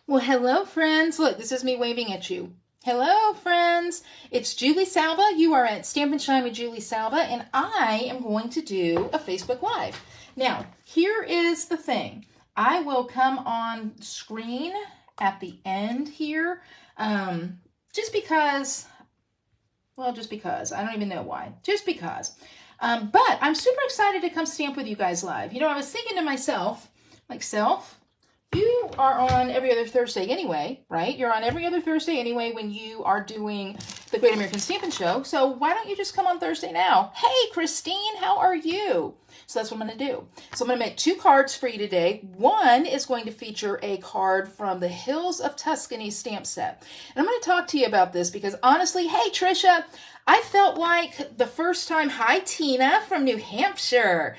Well, hello, friends. Look, this is me waving at you. Hello, friends. It's Julie Salva. You are at Stamp and Shine with Julie Salva, and I am going to do a Facebook Live. Now, here is the thing. I will come on screen at the end here, just because, just because. I don't even know why. Just because. But I'm super excited to come stamp with you guys live. You know, I was thinking to myself, you are on every other Thursday anyway, right? You're on every other Thursday anyway when you are doing the Great American Stampin' Show. So why don't you just come on Thursday now? Hey, Christine, how are you? So that's what I'm going to do. So I'm going to make 2 cards for you today. One is going to feature a card from the Hills of Tuscany stamp set. And I'm going to talk to you about this because honestly, hey, Trisha, I felt like the first time, hi, Tina from New Hampshire.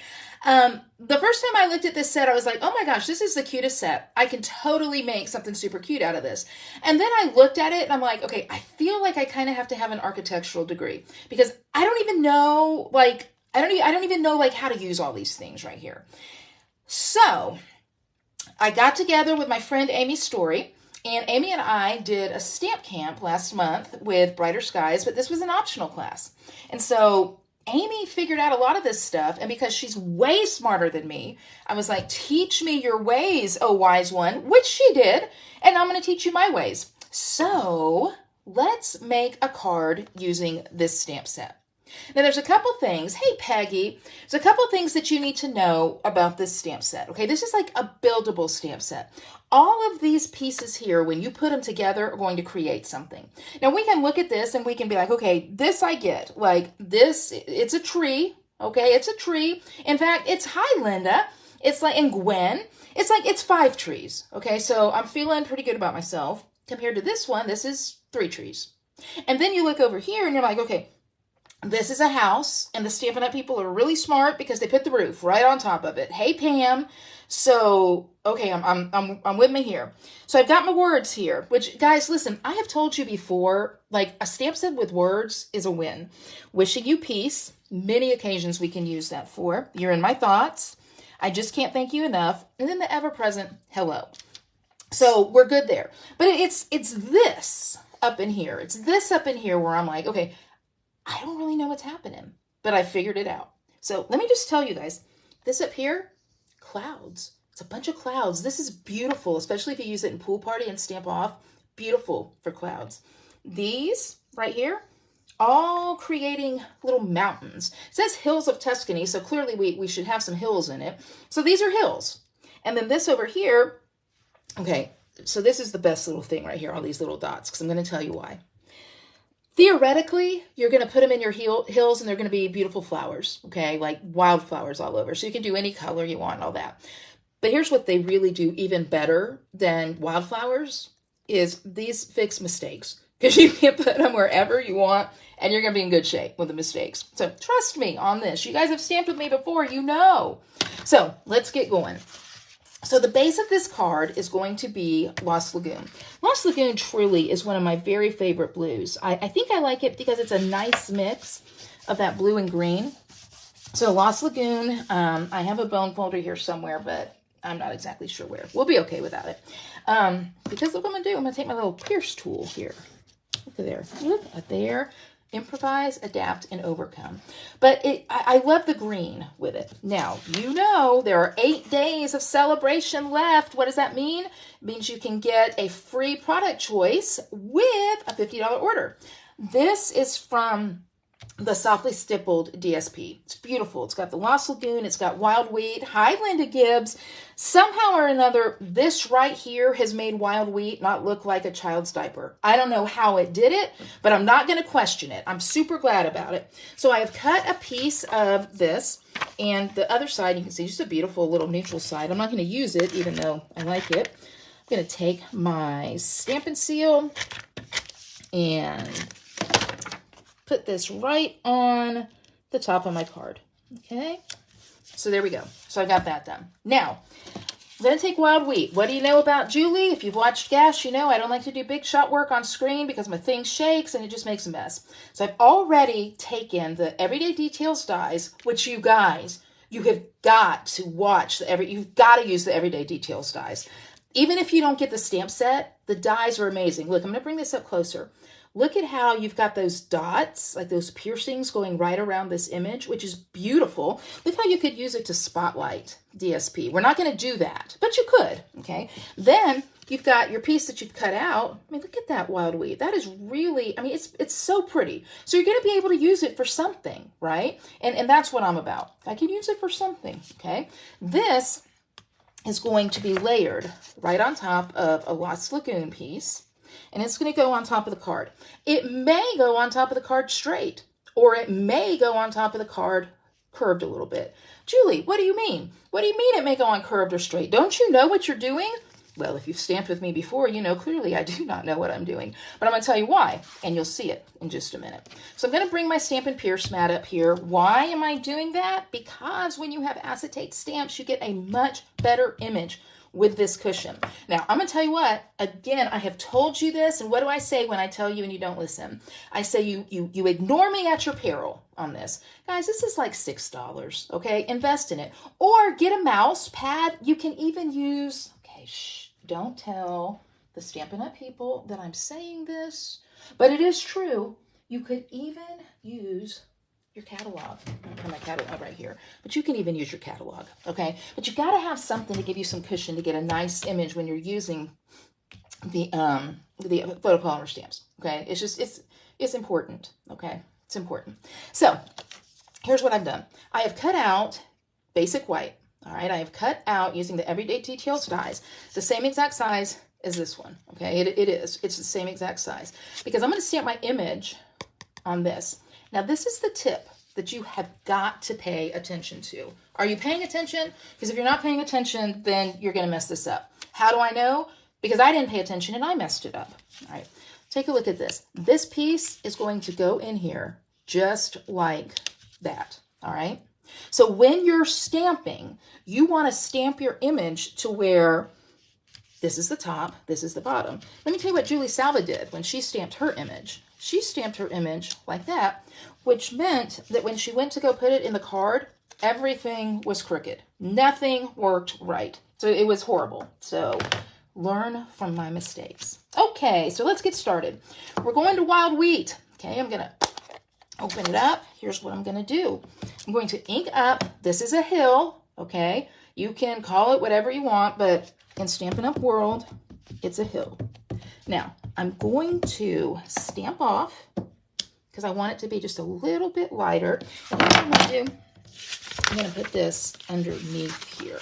The first time I looked at this set, I was like, oh my gosh, this is the cutest set. I can totally make something super cute out of this. And then I looked at it and I'm like, okay, I feel like I kind of have to have an architectural degree because I don't even know, I don't even know how to use all these things right here. So I got together with my friend Amy Story, and Amy and I did a stamp camp last month with Brighter Skies, but this was an optional class. And so Amy figured out a lot of this stuff, and because she's way smarter than me, I was like, teach me your ways, oh wise one, which she did, and I'm going to teach you my ways. So let's make a card using this stamp set. Now there's a couple things, hey Peggy, there's a couple things that you need to know about this stamp set, okay? This is like a buildable stamp set. All of these pieces here, when you put them together, are going to create something. Now we can look at this and we can be like, okay, this I get. Like this, it's a tree, okay? It's a tree. In fact, it's hi Linda. It's like, and Gwen, it's 5 trees, okay? So I'm feeling pretty good about myself. Compared to this one, this is 3 trees. And then you look over here and you're like, okay, this is a house, and the Stampin' Up! People are really smart because they put the roof right on top of it. Hey, Pam. So, okay, I'm with me here. So I've got my words here, which, guys, listen, I have told you before, like, a stamp set with words is a win. Wishing you peace, many occasions we can use that for. You're in my thoughts. I just can't thank you enough. And then the ever-present hello. So we're good there. But it's this up in here. It's this up in here where I'm like, okay, I don't really know what's happening, but I figured it out. So let me just tell you guys, this up here, clouds. It's a bunch of clouds. This is beautiful, especially if you use it in pool party and stamp off. Beautiful for clouds. These right here, all creating little mountains. It says Hills of Tuscany, so clearly we should have some hills in it. So these are hills. And then this over here, okay, so this is the best little thing right here, all these little dots, because I'm going to tell you why. Theoretically, you're going to put them in your hills and they're going to be beautiful flowers, okay? Like wildflowers all over. So you can do any color you want and all that. But here's what they really do even better than wildflowers is these fix mistakes. Because you can put them wherever you want and you're going to be in good shape with the mistakes. So trust me on this. You guys have stamped with me before, you know. So let's get going. So the base of this card is going to be Lost Lagoon. Lost Lagoon truly is one of my very favorite blues. I think I like it because it's a nice mix of that blue and green. So Lost Lagoon, I have a bone folder here somewhere, but I'm not exactly sure where. We'll be okay without it. Because look what I'm going to do. I'm going to take my little pierce tool here. Look at there. Look at there. Improvise, adapt, and overcome. But I love the green with it. Now, you know there are 8 days of celebration left. What does that mean? It means you can get a free product choice with a $50 order. This is from the Softly Stippled DSP. It's beautiful. It's got the Lost Lagoon. It's got Wild Wheat. Hi, Linda Gibbs. Somehow or another, this right here has made Wild Wheat not look like a child's diaper. I don't know how it did it, but I'm not going to question it. I'm super glad about it. So I have cut a piece of this, and the other side, you can see just a beautiful little neutral side. I'm not going to use it, even though I like it. I'm going to take my Stampin' Seal and put this right on the top of my card. Okay, so there we go. So I got that done. Now, I'm going to take Wild Wheat. What do you know about Julie? If you've watched Gash, you know I don't like to do big shot work on screen because my thing shakes and it just makes a mess. So I've already taken the Everyday Details dies, which you guys, you have got to watch. You've got to use the Everyday Details dies. Even if you don't get the stamp set, the dies are amazing. Look, I'm going to bring this up closer. Look at how you've got those dots, like those piercings going right around this image, which is beautiful. Look how you could use it to spotlight DSP. We're not going to do that, but you could, okay? Then you've got your piece that you've cut out. I mean, look at that wild weed. That is really, I mean, it's so pretty. So you're going to be able to use it for something, right? And that's what I'm about. I can use it for something, okay? This is going to be layered right on top of a Lost Lagoon piece. And it's going to go on top of the card. It may go on top of the card straight, or it may go on top of the card curved a little bit. Julie, what do you mean? What do you mean it may go on curved or straight? Don't you know what you're doing? Well, if you've stamped with me before, you know clearly I do not know what I'm doing. But I'm going to tell you why, and you'll see it in just a minute. So I'm going to bring my Stampin' Pierce mat up here. Why am I doing that? Because when you have acetate stamps, you get a much better image with this cushion. Now, I'm going to tell you what, again, I have told you this, and what do I say when I tell you and you don't listen? I say you ignore me at your peril on this. Guys, this is like $6, okay? Invest in it. Or get a mouse pad. You can even use, okay, shh, don't tell the Stampin' Up! People that I'm saying this, but it is true. You could even use your catalog. I'm put my catalog right here, but you can even use your catalog, okay? But you got to have something to give you some cushion to get a nice image when you're using the photopolymer stamps, okay? It's just it's important, okay? It's important. So here's what I've done. I have cut out basic white. All right, I have cut out using the Everyday Details dies, the same exact size as this one, okay? It's the same exact size because I'm going to stamp my image on this. Now, this is the tip that you have got to pay attention to. Are you paying attention? Because if you're not paying attention, then you're going to mess this up. How do I know? Because I didn't pay attention and I messed it up. All right, take a look at this. This piece is going to go in here just like that, all right? So when you're stamping, you want to stamp your image to where this is the top, this is the bottom. Let me tell you what Julie Salva did when she stamped her image. She stamped her image like that, which meant that when she went to go put it in the card, everything was crooked. Nothing worked right. So it was horrible. So learn from my mistakes. Okay, so let's get started. We're going to wild wheat. Okay, I'm going to open it up. Here's what I'm going to do. I'm going to ink up. This is a hill, okay? You can call it whatever you want, but in Stampin' Up! World, it's a hill. Now, I'm going to stamp off because I want it to be just a little bit lighter. And what I'm going to do, I'm going to put this underneath here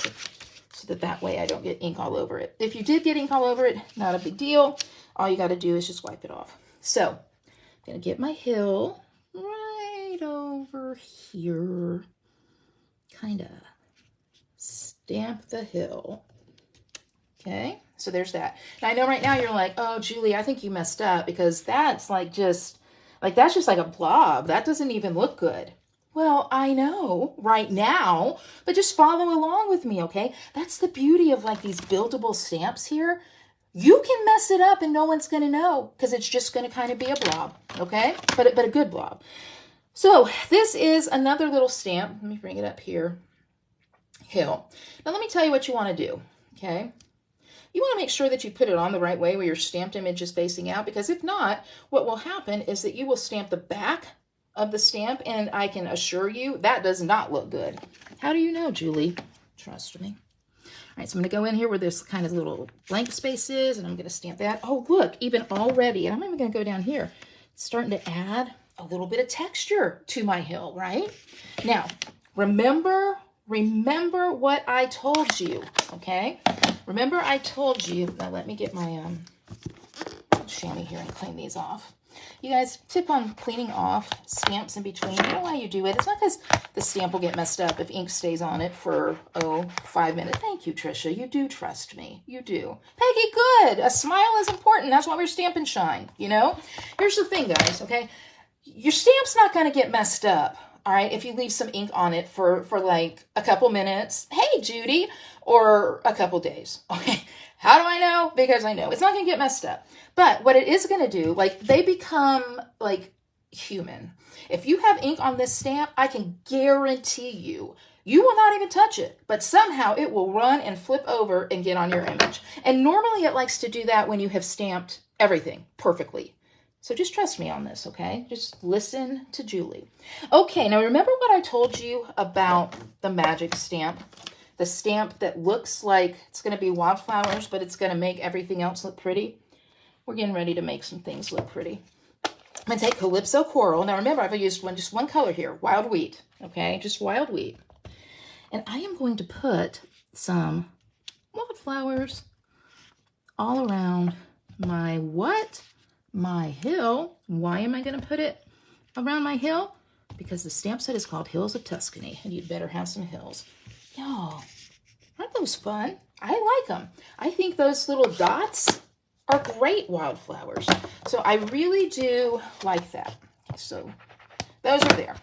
so that way I don't get ink all over it. If you did get ink all over it, not a big deal. All you got to do is just wipe it off. So, I'm going to get my hill right over here. Kind of stamp the hill. Okay, so there's that. Now I know right now you're like, oh, Julie, I think you messed up because that's just like a blob. That doesn't even look good. Well, I know right now, but just follow along with me, okay? That's the beauty of like these buildable stamps here. You can mess it up and no one's going to know because it's just going to kind of be a blob, okay? But a good blob. So this is another little stamp. Let me bring it up here. Hill. Now let me tell you what you want to do, okay? You want to make sure that you put it on the right way where your stamped image is facing out, because if not, what will happen is that you will stamp the back of the stamp, and I can assure you that does not look good. How do you know, Julie? Trust me. All right, so I'm going to go in here where this kind of little blank space is, and I'm going to stamp that. Oh, look, even already, and I'm even going to go down here, starting to add a little bit of texture to my hill, right? Now, remember what I told you, okay? Remember I told you, now let me get my chamois here and clean these off. You guys, tip on cleaning off stamps in between. You know why you do it? It's not because the stamp will get messed up if ink stays on it for, 5 minutes. Thank you, Trisha. You do trust me. You do. Peggy, good. A smile is important. That's why we're Stamp and Shine, you know? Here's the thing, guys, okay? Your stamp's not going to get messed up. All right, if you leave some ink on it for like a couple minutes, hey, Judy, or a couple days, okay? How do I know? Because I know. It's not going to get messed up. But what it is going to do, like, they become, like, human. If you have ink on this stamp, I can guarantee you You will not even touch it, but somehow it will run and flip over and get on your image. And normally it likes to do that when you have stamped everything perfectly. So just trust me on this, okay? Just listen to Julie. Okay, now remember what I told you about the magic stamp? The stamp that looks like it's going to be wildflowers, but it's going to make everything else look pretty. We're getting ready to make some things look pretty. I'm going to take Calypso Coral. Now remember, I've used just one color here, wild wheat, okay? Just wild wheat. And I am going to put some wildflowers all around my what? My hill. Why am I going to put it around my hill? Because the stamp set is called Hills of Tuscany, and you'd better have some hills. Y'all, aren't those fun? I like them. I think those little dots are great wildflowers. So I really do like that. So those are there.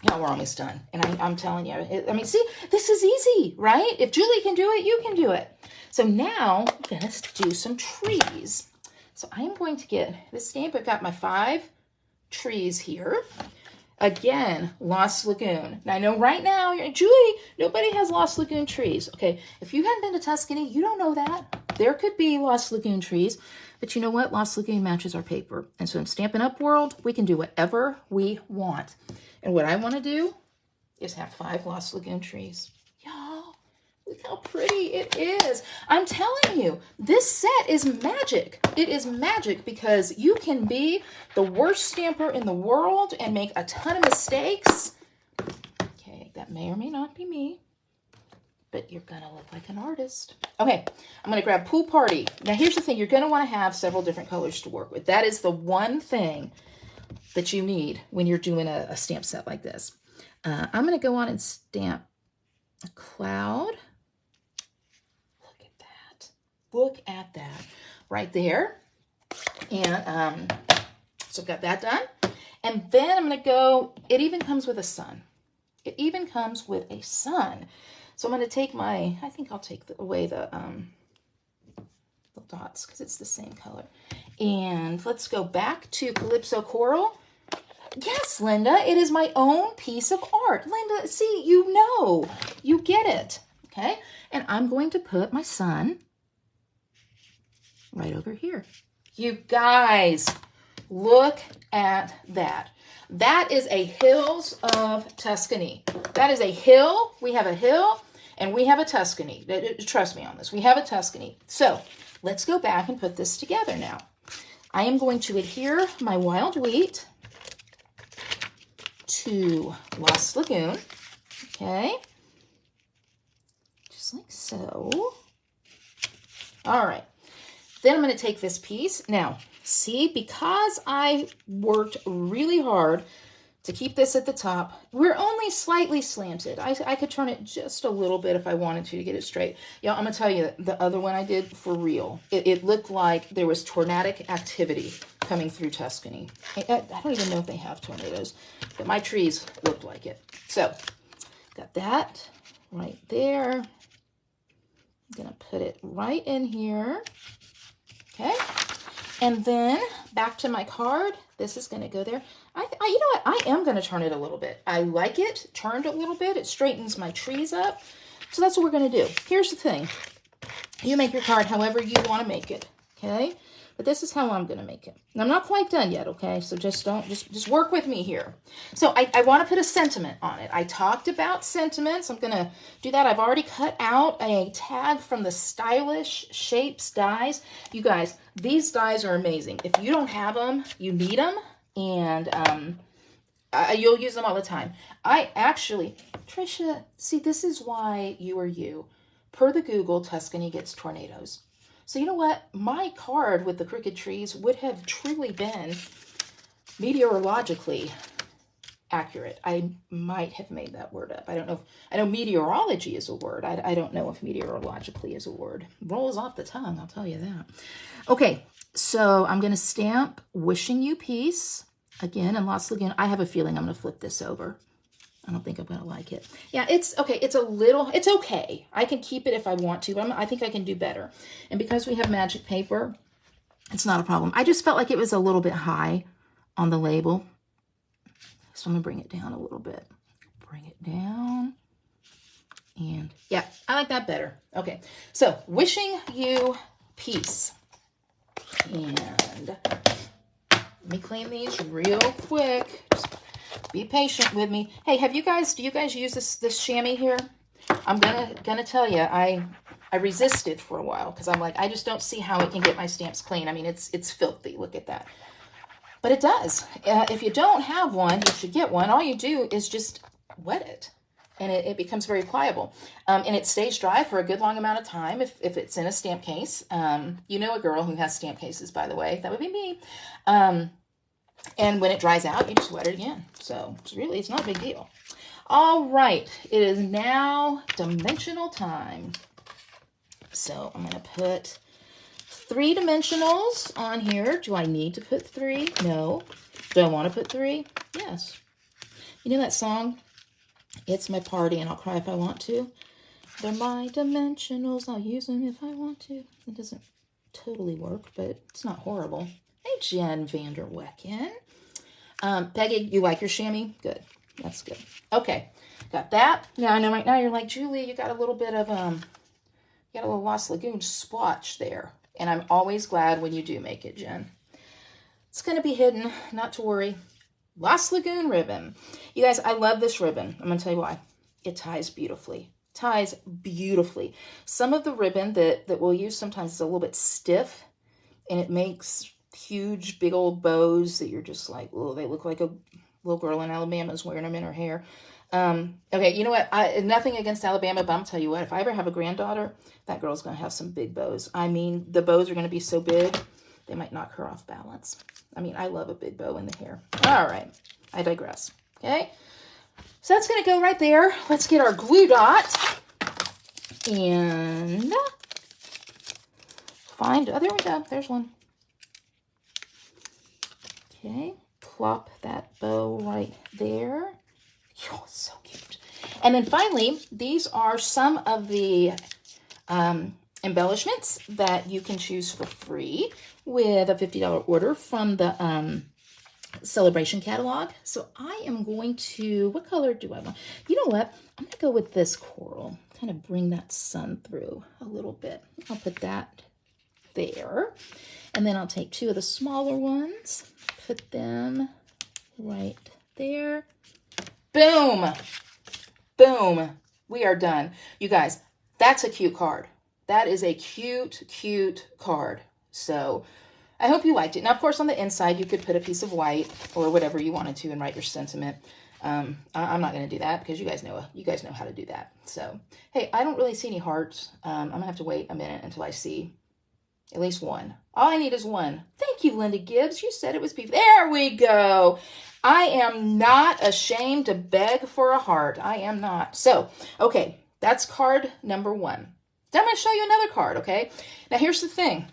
Y'all, we're almost done. And I'm telling you, I mean, see, this is easy, right? If Julie can do it, you can do it. So now I'm going to do some trees. So I am going to get this stamp. I've got my 5 trees here. Again, Lost Lagoon. Now I know right now, Julie, nobody has Lost Lagoon trees. Okay, if you hadn't been to Tuscany, you don't know that. There could be Lost Lagoon trees, but you know what? Lost Lagoon matches our paper. And so in Stampin' Up! World, we can do whatever we want. And what I want to do is have 5 Lost Lagoon trees. Y'all, look how pretty it is. I'm telling you, this set is magic. It is magic because you can be the worst stamper in the world and make a ton of mistakes. Okay, that may or may not be me, but you're going to look like an artist. Okay, I'm going to grab Pool Party. Now, here's the thing. You're going to want to have several different colors to work with. That is the one thing that you need when you're doing a stamp set like this. I'm going to go on and stamp a cloud. Look at that. Look at that right there. And so I've got that done. And then I'm going to go, it even comes with a sun. It even comes with a sun. So I'm going to take my, I think I'll take away the dots because it's the same color. And let's go back to Calypso Coral. Yes, Linda, it is my own piece of art. Linda, see, you know, you get it, okay? And I'm going to put my sun right over here. You guys, look at that. That is a Hills of Tuscany. That is a hill. We have a hill and we have a Tuscany. Trust me on this. We have a Tuscany. So let's go back and put this together now. I am going to adhere my wild wheat to Lost Lagoon, okay? Just like so. All right. Then I'm going to take this piece. Now, see, because I worked really hard to keep this at the top, we're only slightly slanted. I could turn it just a little bit if I wanted to get it straight. Y'all, I'm going to tell you, the other one I did for real, it looked like there was tornadic activity coming through Tuscany. I don't even know if they have tornadoes, but my trees looked like it. So, got that right there. I'm going to put it right in here. Okay. And then back to my card. This is going to go there. You know what? I am going to turn it a little bit. I like it turned a little bit. It straightens my trees up. So that's what we're going to do. Here's the thing. You make your card however you want to make it. Okay. But this is how I'm going to make it. And I'm not quite done yet. Okay. So just work with me here. So I want to put a sentiment on it. I talked about sentiments. I'm going to do that. I've already cut out a tag from the Stylish Shapes dies. You guys, these dies are amazing. If you don't have them, you need them. And you'll use them all the time. I actually, Trisha, see, this is why you are you. Per the Google, Tuscany gets tornadoes. So you know what? My card with the crooked trees would have truly been meteorologically accurate. I might have made that word up. I don't know. I know meteorology is a word. I don't know if meteorologically is a word. Rolls off the tongue, I'll tell you that. Okay, so I'm going to stamp Wishing You Peace. Again, in Lost Lagoon, I have a feeling I'm going to flip this over. I don't think I'm going to like it. Yeah, it's okay. It's okay. I can keep it if I want to, but I think I can do better. And because we have magic paper, it's not a problem. I just felt like it was a little bit high on the label. So I'm going to bring it down a little bit. Bring it down. And yeah, I like that better. Okay, so wishing you peace. And let me clean these real quick. Just be patient with me. Hey, do you guys use this chamois here? I'm gonna tell you, I resisted for a while because I'm like, I just don't see how it can get my stamps clean. I mean, it's filthy. Look at that. But it does. If you don't have one, you should get one. All you do is just wet it, and it becomes very pliable. And it stays dry for a good long amount of time if it's in a stamp case. You know a girl who has stamp cases, by the way. That would be me. And when it dries out, you just wet it again. So it's not a big deal. All right, it is now dimensional time. So I'm going to put 3 dimensionals on here. Do I need to put 3? No. Do I want to put 3? Yes. You know that song? It's my party and I'll cry if I want to. They're my dimensionals. I'll use them if I want to. It doesn't totally work, but it's not horrible. Hey, Jen Vanderwecken. Peggy, you like your chamois? Good. That's good. Okay, got that. Now, I know right now you're like, Julie, you got a little bit of, you got a little Lost Lagoon splotch there. And I'm always glad when you do make it, Jen. It's going to be hidden, not to worry. Lost Lagoon ribbon. You guys, I love this ribbon. I'm going to tell you why. It ties beautifully. Ties beautifully. Some of the ribbon that we'll use sometimes is a little bit stiff, and it makes huge, big old bows that you're just like, oh, they look like a little girl in Alabama is wearing them in her hair. Okay, you know what? Nothing against Alabama, but I'm tell you what, if I ever have a granddaughter, that girl's going to have some big bows. I mean, the bows are going to be so big, they might knock her off balance. I mean, I love a big bow in the hair. All right, I digress. Okay, so that's going to go right there. Let's get our glue dot and find, oh, there we go. There's one. Okay, plop that bow right there. Oh, it's so cute. And then finally, these are some of the embellishments that you can choose for free with a $50 order from the Celebration catalog. So I am going to, what color do I want? You know what? I'm going to go with this coral. Kind of bring that sun through a little bit. I'll put that there. And then I'll take 2 of the smaller ones, put them right there. Boom. Boom. We are done. You guys, that's a cute card. That is a cute, cute card. So I hope you liked it. Now, of course, on the inside, you could put a piece of white or whatever you wanted to and write your sentiment. I'm not going to do that because you guys know how to do that. So, hey, I don't really see any hearts. I'm going to have to wait a minute until I see at least one. All I need is one. Thank you, Linda Gibbs. You said it was beautiful. There we go. I am not ashamed to beg for a heart. I am not. So, okay, that's card number 1. Then I'm going to show you another card, okay? Now, here's the thing.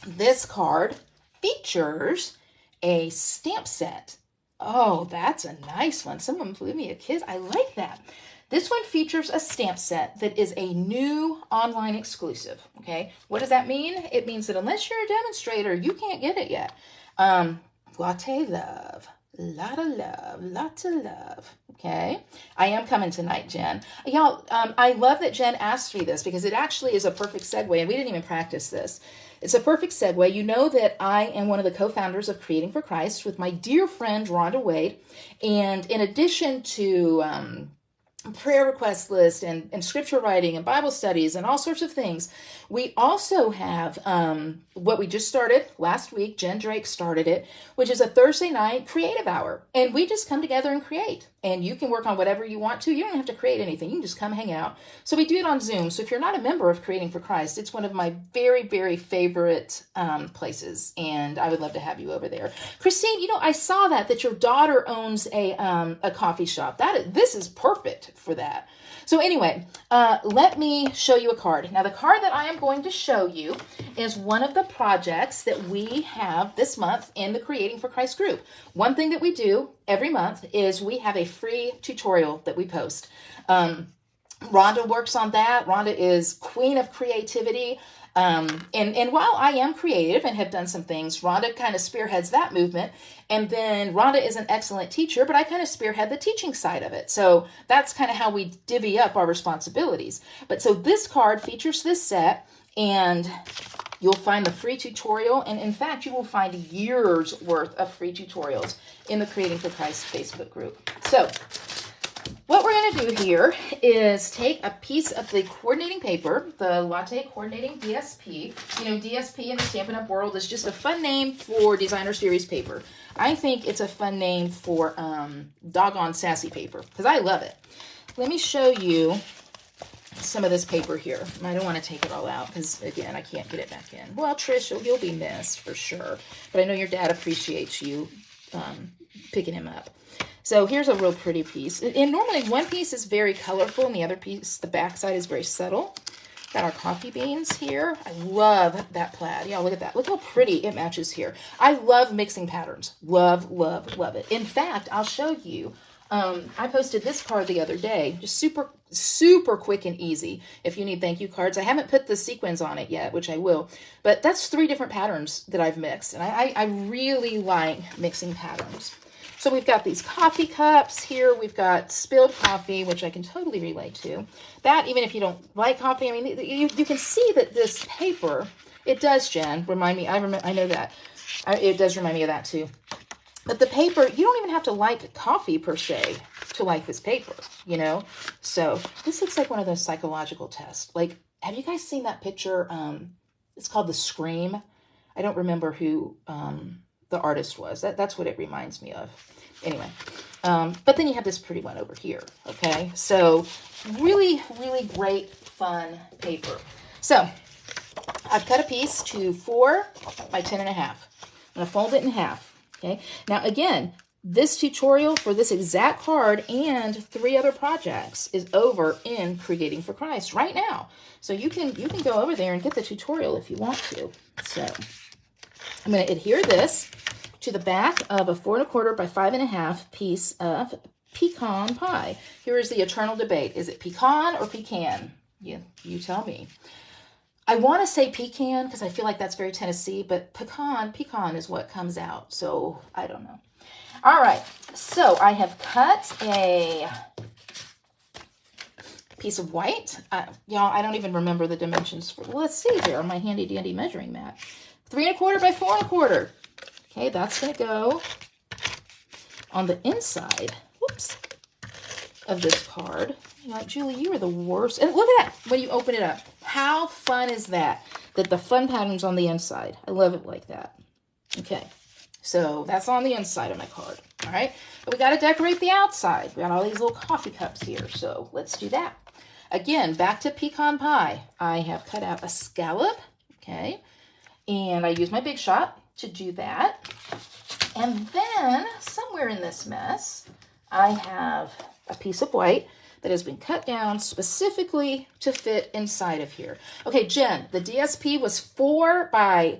This card features a stamp set. Oh, that's a nice one. Someone blew me a kiss. I like that. This one features a stamp set that is a new online exclusive, okay? What does that mean? It means that unless you're a demonstrator, you can't get it yet. Latte Love. Latte Love. Latte Love. Okay? I am coming tonight, Jen. Y'all, I love that Jen asked me this because it actually is a perfect segue, and we didn't even practice this. It's a perfect segue. You know that I am one of the co-founders of Creating for Christ with my dear friend, Rhonda Wade. And in addition to prayer request list and scripture writing and Bible studies and all sorts of things, we also have what we just started last week. Jen Drake started it, which is a Thursday night creative hour. And we just come together and create. And you can work on whatever you want to. You don't have to create anything. You can just come hang out. So we do it on Zoom. So if you're not a member of Creating for Christ, it's one of my very, very favorite places. And I would love to have you over there. Christine, you know, I saw that your daughter owns a coffee shop. This is perfect for that. So anyway, let me show you a card. Now, the card that I am going to show you is one of the projects that we have this month in the Creating for Christ group. One thing that we do every month is we have a free tutorial that we post. Rhonda works on that. Rhonda is queen of creativity. And while I am creative and have done some things, Rhonda kind of spearheads that movement. And then Rhonda is an excellent teacher, but I kind of spearhead the teaching side of it. So that's kind of how we divvy up our responsibilities. But so this card features this set, and you'll find the free tutorial. And in fact, you will find years worth of free tutorials in the Creating for Christ Facebook group. So what we're going to do here is take a piece of the coordinating paper, the Latte Coordinating DSP. You know, DSP in the Stampin' Up! World is just a fun name for designer series paper. I think it's a fun name for doggone sassy paper, because I love it. Let me show you some of this paper here. I don't want to take it all out because, again, I can't get it back in. Well, Trish, you'll be missed for sure. But I know your dad appreciates you picking him up. So here's a real pretty piece. And normally one piece is very colorful and the other piece, the back side, is very subtle. Got our coffee beans here. I love that plaid. Yeah, look at that. Look how pretty it matches here. I love mixing patterns. Love, love, love it. In fact, I'll show you. I posted this card the other day. Just super, super quick and easy if you need thank you cards. I haven't put the sequins on it yet, which I will. But that's 3 different patterns that I've mixed. And I really like mixing patterns. So we've got these coffee cups here. We've got spilled coffee, which I can totally relate to. That, even if you don't like coffee, I mean, you can see that this paper, it does, Jen, remind me, I know that. It does remind me of that too. But the paper, you don't even have to like coffee per se to like this paper, you know? So this looks like one of those psychological tests. Like, have you guys seen that picture? It's called The Scream. I don't remember who the artist was. That's what it reminds me of. Anyway, but then you have this pretty one over here, okay? So really, really great, fun paper. So I've cut a piece to 4 by 10.5. I'm going to fold it in half, okay? Now, again, this tutorial for this exact card and 3 other projects is over in Creating for Christ right now. So you can go over there and get the tutorial if you want to. So I'm going to adhere this to the back of a 4 1/4 by 5 1/2 piece of pecan pie. Here is the eternal debate. Is it pecan or pecan? You tell me. I want to say pecan because I feel like that's very Tennessee, but pecan is what comes out. So I don't know. All right. So I have cut a piece of white. Y'all, I don't even remember the dimensions for. Well, let's see here on my handy dandy measuring mat. 3 1/4 by 4 1/4. Okay, that's going to go on the inside, whoops, of this card. You know, Julie, you are the worst. And look at that when you open it up. How fun is that? That the fun pattern's on the inside. I love it like that. Okay, so that's on the inside of my card. All right, but we got to decorate the outside. We got all these little coffee cups here, so let's do that. Again, back to pecan pie. I have cut out a scallop, okay, and I use my Big Shot to do that. And then somewhere in this mess, I have a piece of white that has been cut down specifically to fit inside of here. Okay, Jen, the DSP was 4 by,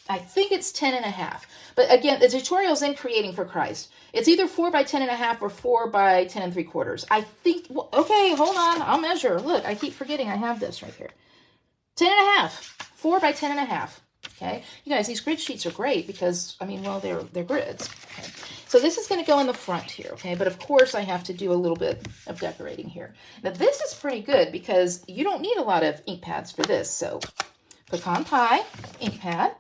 I think it's 10.5. But again, the tutorial's in Creating for Christ. It's either 4 by 10.5 or 4 by 10 3/4. I think, well, okay, hold on, I'll measure. Look, I keep forgetting I have this right here. 10.5, 4 by 10.5. Okay, you guys, these grid sheets are great because, I mean, well, they're grids. Okay. So this is going to go in the front here, okay? But of course, I have to do a little bit of decorating here. Now, this is pretty good because you don't need a lot of ink pads for this. So, pecan pie ink pad.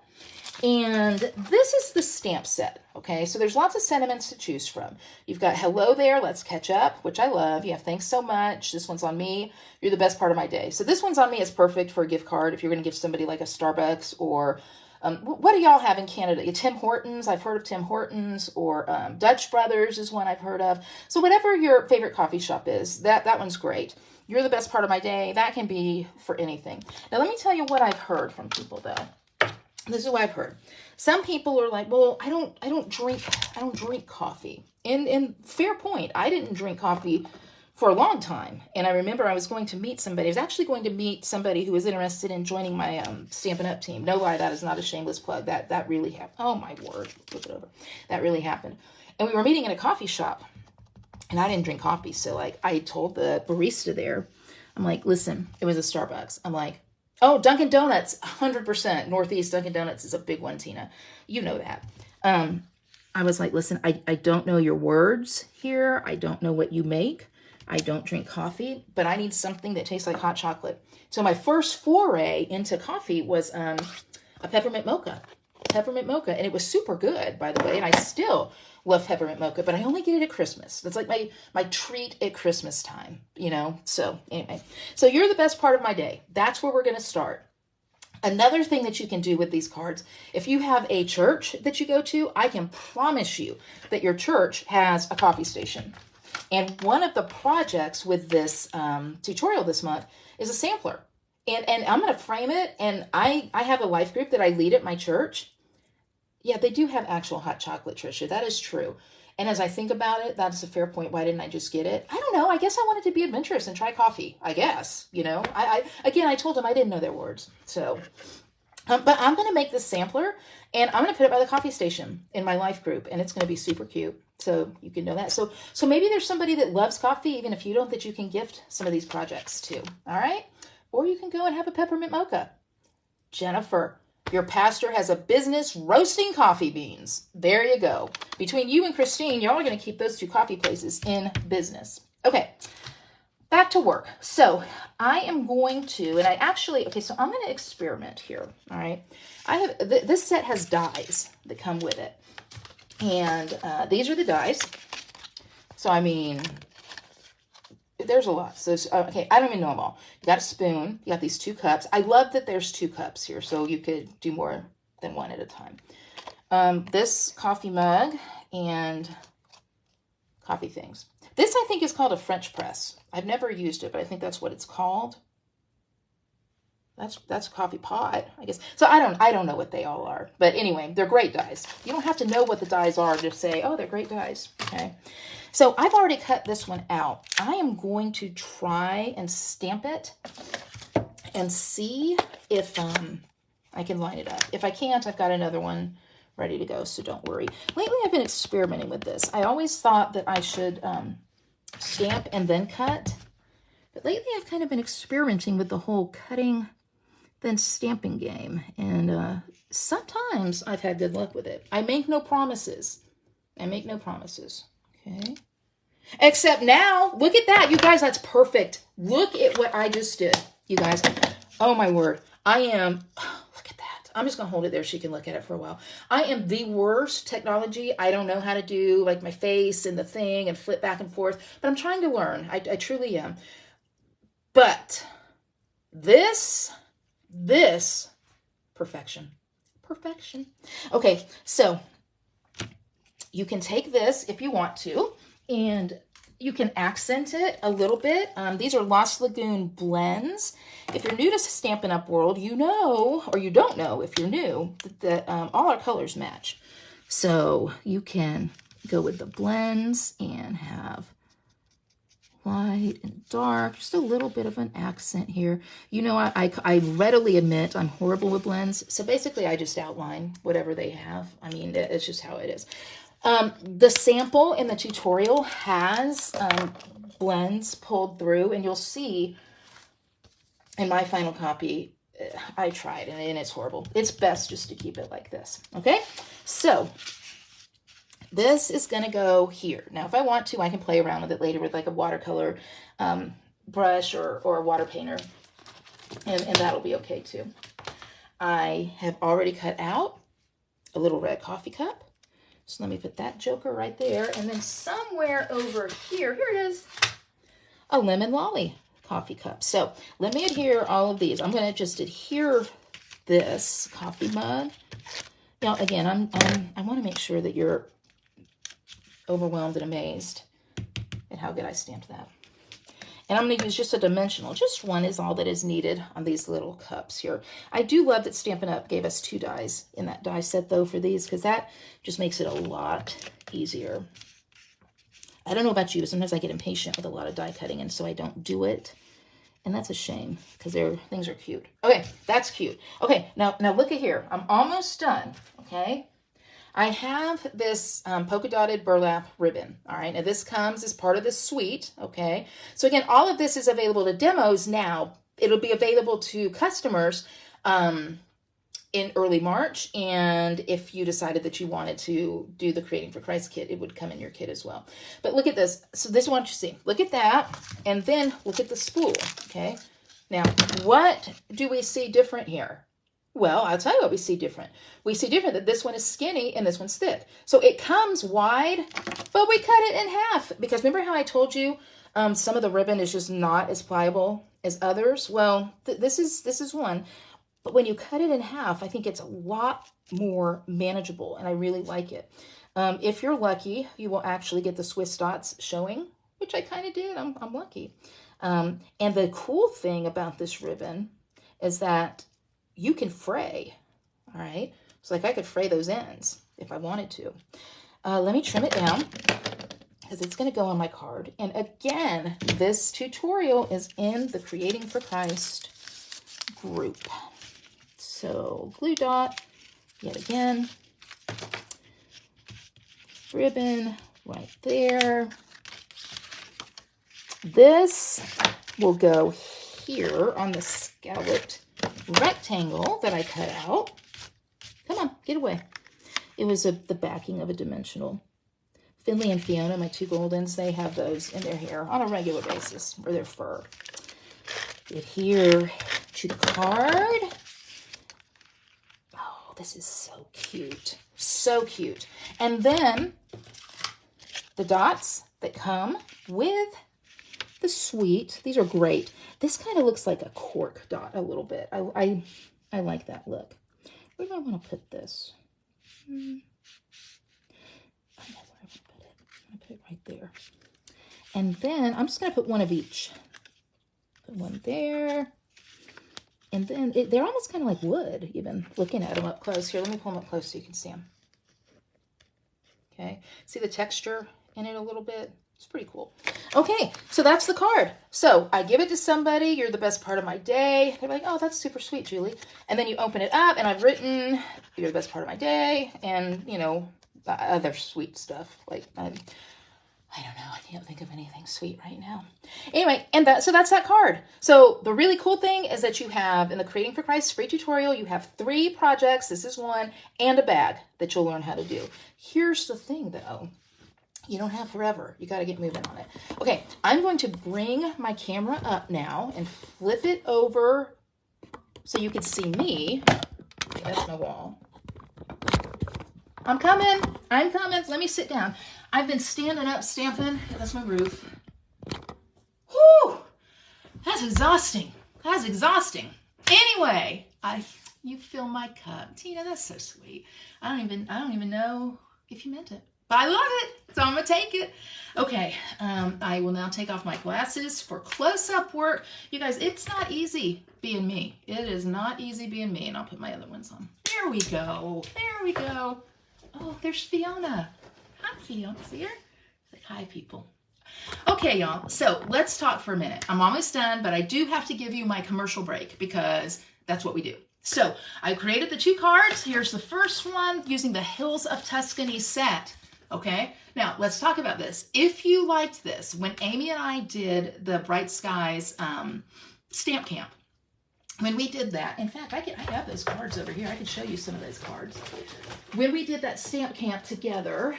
And this is the stamp set, okay? So there's lots of sentiments to choose from. You've got hello there, let's catch up, which I love. You have thanks so much. This one's on me. You're the best part of my day. So this one's on me is perfect for a gift card if you're going to give somebody like a Starbucks or what do y'all have in Canada? Tim Hortons. I've heard of Tim Hortons, or Dutch Brothers is one I've heard of. So whatever your favorite coffee shop is, that one's great. You're the best part of my day. That can be for anything. Now let me tell you what I've heard from people though. This is what I've heard. Some people are like, well, I don't drink coffee. And fair point. I didn't drink coffee for a long time. And I remember I was going to meet somebody. I was actually going to meet somebody who was interested in joining my Stampin' Up! Team. No lie, that is not a shameless plug. That really happened. Oh my word. Flip it over. That really happened. And we were meeting in a coffee shop. And I didn't drink coffee. So like I told the barista there, I'm like, listen, it was a Starbucks. I'm like, Oh, Dunkin' Donuts, 100%. Northeast Dunkin' Donuts is a big one, Tina. You know that. I was like, listen, I don't know your words here. I don't know what you make. I don't drink coffee, but I need something that tastes like hot chocolate. So my first foray into coffee was a peppermint mocha. Peppermint mocha. And it was super good, by the way. And I still love peppermint mocha, but I only get it at Christmas. That's like my treat at Christmas time, you know? So anyway, so you're the best part of my day. That's where we're going to start. Another thing that you can do with these cards, if you have a church that you go to, I can promise you that your church has a coffee station. And one of the projects with this tutorial this month is a sampler. And I'm going to frame it. And I have a life group that I lead at my church. Yeah, they do have actual hot chocolate, Trisha. That is true. And as I think about it, that's a fair point. Why didn't I just get it? I don't know. I guess I wanted to be adventurous and try coffee, I guess. You know, I told them I didn't know their words. So, but I'm going to make this sampler and I'm going to put it by the coffee station in my life group. And it's going to be super cute. So you can know that. So maybe there's somebody that loves coffee, even if you don't, that you can gift some of these projects to. All right. Or you can go and have a peppermint mocha. Jennifer, your pastor has a business roasting coffee beans. There you go. Between you and Christine, y'all are going to keep those two coffee places in business. Okay, back to work. So I am going to, and I actually, okay, so I'm going to experiment here. All right. I have, this set has dies that come with it. And these are the dies. So, I mean, there's a lot. So, okay, I don't even know them all. You got a spoon. You got these 2 cups. I love that there's 2 cups here, so you could do more than one at a time. This coffee mug and coffee things. This, I think, is called a French press. I've never used it, but I think that's what it's called. That's a coffee pot, I guess. So I don't know what they all are. But anyway, they're great dies. You don't have to know what the dies are to say, oh, they're great dies. Okay. So I've already cut this one out. I am going to try and stamp it and see if I can line it up. If I can't, I've got another one ready to go, so don't worry. Lately, I've been experimenting with this. I always thought that I should stamp and then cut. But lately, I've kind of been experimenting with the whole cutting then stamping game. And sometimes I've had good luck with it. I make no promises. I make no promises. Okay. Except now, look at that. You guys, that's perfect. Look at what I just did. You guys, oh my word. I am, look at that. I'm just going to hold it there so you can look at it for a while. I am the worst technology. I don't know how to do like my face and the thing and flip back and forth, but I'm trying to learn. I truly am. But this, perfection. Okay, so you can take this if you want to, and you can accent it a little bit. These are Lost Lagoon blends. If you're new to Stampin' Up! World, you know, or you don't know if you're new, that all our colors match. So you can go with the blends and have light and dark, just a little bit of an accent here. You know, I readily admit I'm horrible with blends. So basically I just outline whatever they have. I mean, it's just how it is. The sample in the tutorial has blends pulled through, and you'll see in my final copy, I tried and it's horrible. It's best just to keep it like this. Okay. So this is going to go here. Now, if I want to, I can play around with it later with like a watercolor brush or a water painter, and that'll be okay too. I have already cut out a little red coffee cup. So let me put that joker right there. And then somewhere over here it is, a lemon lolly coffee cup. So let me adhere all of these. I'm going to just adhere this coffee mug. Now, again, I want to make sure that you're overwhelmed and amazed at how good I stamped that. And I'm going to use just a dimensional. Just one is all that is needed on these little cups here. I do love that Stampin' Up! Gave us 2 dies in that die set, though, for these, because that just makes it a lot easier. I don't know about you, but sometimes I get impatient with a lot of die cutting, and so I don't do it. And that's a shame, because things are cute. Okay, that's cute. Okay, now look at here. I'm almost done, okay? I have this polka dotted burlap ribbon. All right, now this comes as part of the suite. Okay, so again, all of this is available to demos now, it'll be available to customers in early March. And if you decided that you wanted to do the Creating for Christ kit, it would come in your kit as well. But look at this. So this is what you see. Look at that. And then look at the spool. Okay. Now, what do we see different here? Well, I'll tell you what we see different. We see different that this one is skinny and this one's thick. So it comes wide, but we cut it in half. Because remember how I told you some of the ribbon is just not as pliable as others? Well, this is one. But when you cut it in half, I think it's a lot more manageable, and I really like it. If you're lucky, you will actually get the Swiss dots showing, which I kind of did. I'm lucky. And the cool thing about this ribbon is that you can fray, all right? It's like I could fray those ends if I wanted to. Let me trim it down because it's going to go on my card. And again, this tutorial is in the Creating for Christ group. So glue dot, yet again, ribbon right there. This will go here on the scalloped rectangle that I cut out. Come on, get away. It was the backing of a dimensional. Finley and Fiona, my two Goldens, they have those in their hair on a regular basis, or their fur. Adhere to the card. Oh, this is so cute. So cute. And then the dots that come with the sweet. These are great. This kind of looks like a cork dot a little bit. I like that look. Where do I want to put this? I know where I want to put it. I'm going to put it right there. And then I'm just going to put one of each. Put one there. And then they're almost kind of like wood, even looking at them up close. Here, let me pull them up close so you can see them. Okay. See the texture in it a little bit? It's pretty cool. Okay, so that's the card. So I give it to somebody. You're the best part of my day. They're like, oh, that's super sweet, Julie. And then you open it up, and I've written, you're the best part of my day, and, you know, other sweet stuff. Like, I don't know. I can't think of anything sweet right now. Anyway, and so that's that card. So the really cool thing is that you have, in the Creating for Christ free tutorial, you have 3 projects. This is one, and a bag that you'll learn how to do. Here's the thing, though. You don't have forever. You got to get moving on it. Okay, I'm going to bring my camera up now and flip it over so you can see me. Okay, that's my wall. I'm coming. I'm coming. Let me sit down. I've been standing up stamping. That's my roof. Whew! That's exhausting. That's exhausting. Anyway, you fill my cup. Tina, that's so sweet. I don't even know if you meant it. I love it, so I'm going to take it. Okay, I will now take off my glasses for close-up work. You guys, it's not easy being me. It is not easy being me, and I'll put my other ones on. There we go. There we go. Oh, there's Fiona. Hi, Fiona. See her? Like, hi, people. Okay, y'all, so let's talk for a minute. I'm almost done, but I do have to give you my commercial break because that's what we do. So I created the 2 cards. Here's the first one using the Hills of Tuscany set. Okay, now let's talk about this. If you liked this, when Amy and I did the Bright Skies stamp camp, when we did that, in fact, I have those cards over here. I can show you some of those cards. When we did that stamp camp together,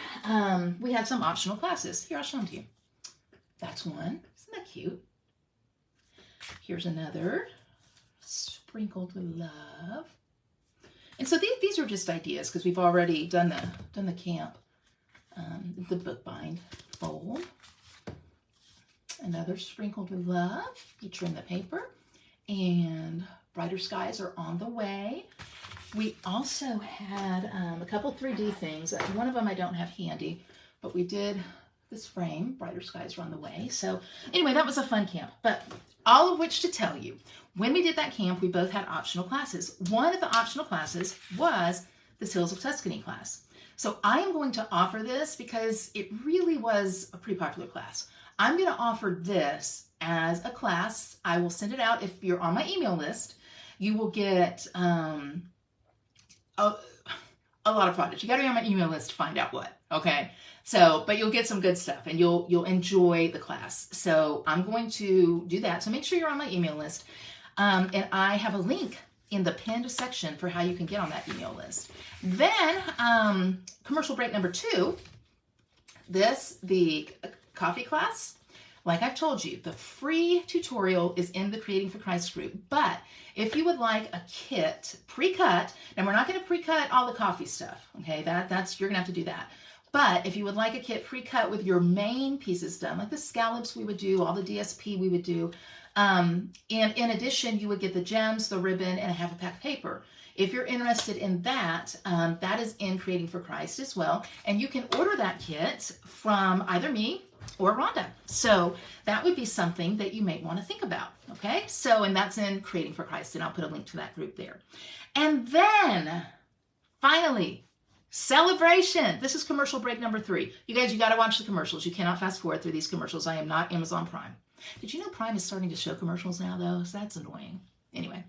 we had some optional classes. Here, I'll show them to you. That's one. Isn't that cute? Here's another. Sprinkled with Love. And so these are just ideas because we've already done the camp. The bookbind fold. Another Sprinkled with Love. You trim the paper. And Brighter Skies are on the way. We also had a couple 3D things. One of them I don't have handy, but we did this frame. Brighter Skies are on the way. So anyway, that was a fun camp. But all of which to tell you, when we did that camp, we both had optional classes. One of the optional classes was the Hills of Tuscany class. So I am going to offer this because it really was a pretty popular class. I'm going to offer this as a class. I will send it out. If you're on my email list, you will get a lot of projects. You got to be on my email list to find out what, okay? So, but you'll get some good stuff and you'll enjoy the class. So I'm going to do that. So make sure you're on my email list. And I have a link in the pinned section for how you can get on that email list. Then commercial break number 2, the coffee class. Like I've told you, the free tutorial is in the Creating for Christ group. But if you would like a kit pre-cut, and we're not going to pre-cut all the coffee stuff, okay? That's you're going to have to do that. But if you would like a kit pre-cut with your main pieces done, like the scallops we would do, all the DSP we would do, and in addition, you would get the gems, the ribbon, and a half a pack of paper. If you're interested in that, that is in Creating for Christ as well. And you can order that kit from either me or Rhonda. So that would be something that you may want to think about. Okay. So, and that's in Creating for Christ, and I'll put a link to that group there. And then finally, celebration. This is commercial break number 3. You guys, you got to watch the commercials. You cannot fast forward through these commercials. I am not Amazon Prime. Did you know Prime is starting to show commercials now though? So that's annoying. Anyway,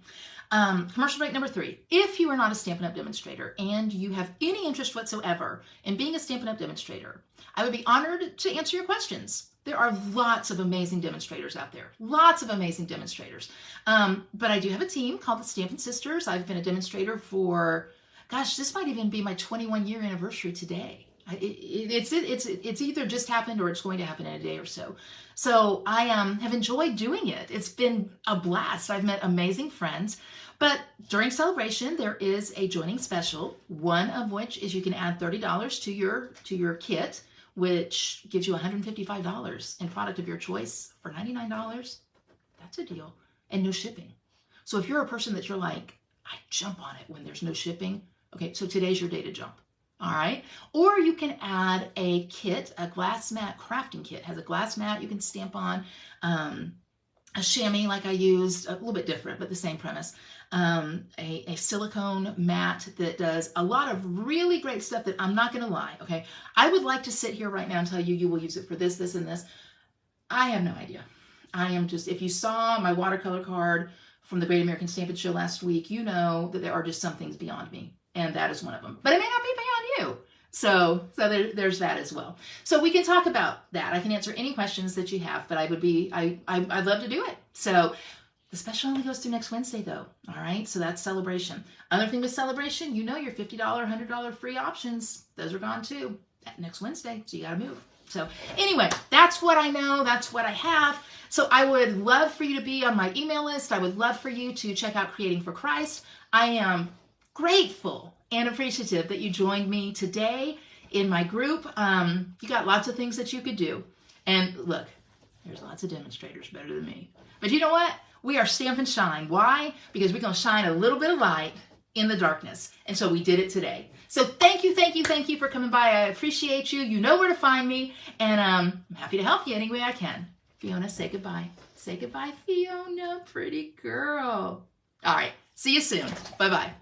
commercial break number 3. If you are not a Stampin' Up! Demonstrator and you have any interest whatsoever in being a Stampin' Up! Demonstrator, I would be honored to answer your questions. There are lots of amazing demonstrators out there. Lots of amazing demonstrators. But I do have a team called the Stampin' Sisters. I've been a demonstrator for, gosh, this might even be my 21-year anniversary today. It's either just happened or it's going to happen in a day or so. So I have enjoyed doing it. It's been a blast. I've met amazing friends. But during celebration, there is a joining special, one of which is you can add $30 to your kit, which gives you $155 in product of your choice for $99. That's a deal. And no shipping. So if you're a person that you're like, I jump on it when there's no shipping, okay, so today's your day to jump. All right. Or you can add a kit, a glass mat crafting kit. It has a glass mat you can stamp on, a chamois like I used, a little bit different, but the same premise. A silicone mat that does a lot of really great stuff that I'm not going to lie. Okay. I would like to sit here right now and tell you, you will use it for this, this, and this. I have no idea. I am just, if you saw my watercolor card from the Great American Stampin' Show last week, you know that there are just some things beyond me. And that is one of them. But it may not be beyond you. So there's that as well. So we can talk about that. I can answer any questions that you have, but I'd love to do it. So the special only goes through next Wednesday though. All right. So that's celebration. Other thing with celebration, you know, your $50, $100 free options, those are gone too next Wednesday. So you got to move. So anyway, that's what I know. That's what I have. So I would love for you to be on my email list. I would love for you to check out Creating for Christ. I am grateful and appreciative that you joined me today in my group. You got lots of things that you could do. And look, there's lots of demonstrators better than me. But you know what? We are Stampin' Shine. Why? Because we're going to shine a little bit of light in the darkness. And so we did it today. So thank you for coming by. I appreciate you. You know where to find me. And I'm happy to help you any way I can. Fiona, say goodbye. Say goodbye, Fiona, pretty girl. All right. See you soon. Bye-bye.